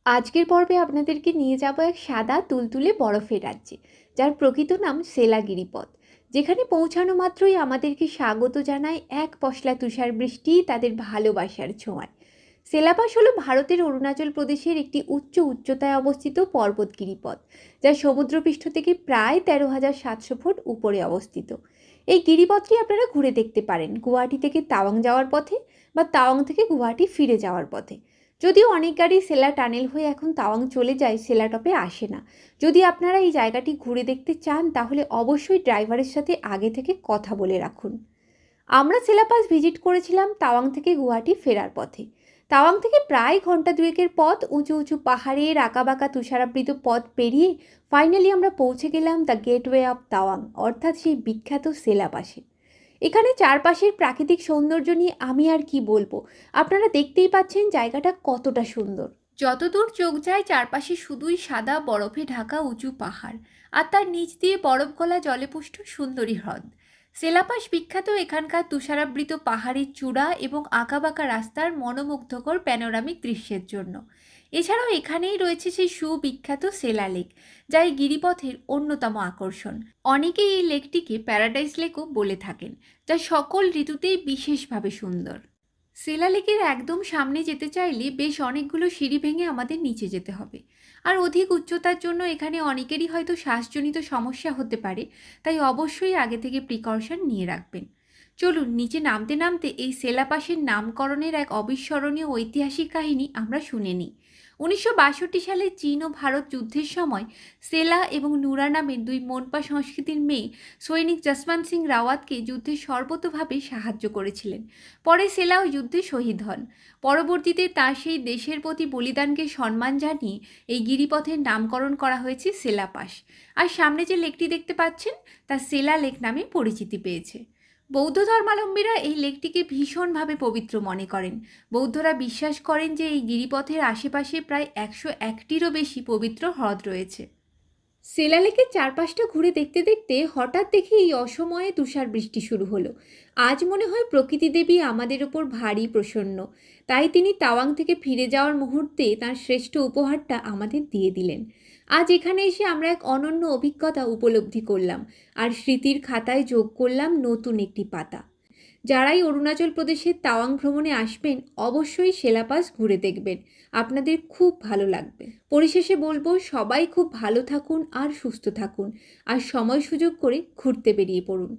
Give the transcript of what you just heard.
আজকের পর্বে আপনাদেরকে নিয়ে যাব এক সাদা তুলতুলে বরফের রাজ্যে, যার প্রকৃত নাম সেলা গিরিপথ। যেখানে পৌঁছানো মাত্রই আমাদেরকে স্বাগত জানায় এক পশলা তুষার বৃষ্টি তাদের ভালোবাসার ছোঁয়ায়। সেলাপাস হলো ভারতের অরুণাচল প্রদেশের একটি উচ্চতায় অবস্থিত পর্বত গিরিপথ, যা সমুদ্রপৃষ্ঠ থেকে প্রায় 13,700 ফুট উপরে অবস্থিত। এই গিরিপথটি আপনারা ঘুরে দেখতে পারেন গুয়াহাটি থেকে তাওয়াং যাওয়ার পথে বা তাওয়াং থেকে গুয়াহাটি ফিরে যাওয়ার পথে। যদিও অনেক গাড়ি সেলা টানেল হয়ে এখন তাওয়াং চলে যায়, সেলা টপে আসে না। যদি আপনারা এই জায়গাটি ঘুরে দেখতে চান তাহলে অবশ্যই ড্রাইভারের সাথে আগে থেকে কথা বলে রাখুন। আমরা সেলাপাস ভিজিট করেছিলাম তাওয়াং থেকে গুয়াহাটি ফেরার পথে। তাওয়াং থেকে প্রায় ঘন্টা দুয়েকের পথ উঁচু উঁচু পাহাড়ের আঁকাবাঁকা তুষারাবৃত পথ পেরিয়ে ফাইনালি আমরা পৌঁছে গেলাম দ্য গেটওয়ে অফ তাওয়াং, অর্থাৎ সেই বিখ্যাত সেলাপাসে। এখানে চারপাশের প্রাকৃতিক সৌন্দর্য নিয়ে আমি আর কি বলবো, আপনারা দেখতেই পাচ্ছেন জায়গাটা কতটা সুন্দর। যতদূর চোখ যায় চারপাশে শুধুই সাদা বরফে ঢাকা উঁচু পাহাড়, আর তার নিচ দিয়ে বরফ গলা জলেপুষ্ট সুন্দরী হ্রদ। সেলাপাস বিখ্যাত এখানকার তুষারাবৃত পাহাড়ের চূড়া এবং আঁকাবাঁকা রাস্তার মনোমুগ্ধকর প্যানোরামিক দৃশ্যের জন্য। এছাড়াও এখানেই রয়েছে সেই সুবিখ্যাত সেলা লেক, যা এই গিরিপথের অন্যতম আকর্ষণ। অনেকেই এই লেকটিকে প্যারাডাইস লেকও বলে থাকেন, যা সকল ঋতুতেই বিশেষভাবে সুন্দর। সেলা লেকের একদম সামনে যেতে চাইলে বেশ অনেকগুলো সিঁড়ি ভেঙে আমাদের নিচে যেতে হবে, আর অধিক উচ্চতার জন্য এখানে অনেকেরই হয়তো শ্বাসজনিত সমস্যা হতে পারে, তাই অবশ্যই আগে থেকে প্রিকশন নিয়ে রাখবেন। চলুন নিচে নামতে নামতে এই সেলাপাসের নামকরণের এক অবিস্মরণীয় ঐতিহাসিক কাহিনী আমরা শুনে নিই। 1962 সালে চীন ও ভারত যুদ্ধের সময় সেলা এবং নুরা নামের দুই মনপা সংস্কৃতির মেয়ে সৈনিক যশবন্ত সিং রাওয়াতকে যুদ্ধে সর্বতোভাবে সাহায্য করেছিলেন। পরে সেলাও যুদ্ধে শহীদ হন। পরবর্তীতে তার সেই দেশের প্রতি বলিদানকে সম্মান জানিয়ে এই গিরিপথের নামকরণ করা হয়েছে সেলাপাস। আর সামনে যে লেকটি দেখতে পাচ্ছেন তা সেলা লেক নামে পরিচিতি পেয়েছে। বৌদ্ধ ধর্মাবলম্বীরা এই লেকটিকে ভীষণভাবে পবিত্র মনে করেন। বৌদ্ধরা বিশ্বাস করেন যে এই গিরিপথের আশেপাশে প্রায় 101টিরও বেশি পবিত্র হ্রদ রয়েছে। সেলা লেকের চারপাশটা ঘুরে দেখতে দেখতে হঠাৎ দেখি এই অসময়ে তুষার বৃষ্টি শুরু হলো। আজ মনে হয় প্রকৃতি দেবী আমাদের ওপর ভারী প্রসন্ন, তাই তিনি তাওয়াং থেকে ফিরে যাওয়ার মুহূর্তে তার শ্রেষ্ঠ উপহারটা আমাদের দিয়ে দিলেন। আজ এখানে এসে আমরা এক অনন্য অভিজ্ঞতা উপলব্ধি করলাম, আর স্মৃতির খাতায় যোগ করলাম নতুন একটি পাতা। যারাই অরুণাচল প্রদেশের তাওয়াং ভ্রমণে আসবেন অবশ্যই সেলাপাস ঘুরে দেখবেন, আপনাদের খুব ভালো লাগবে। পরিশেষে বলবো, সবাই খুব ভালো থাকুন আর সুস্থ থাকুন, আর সময় সুযোগ করে ঘুরতে বেরিয়ে পড়ুন।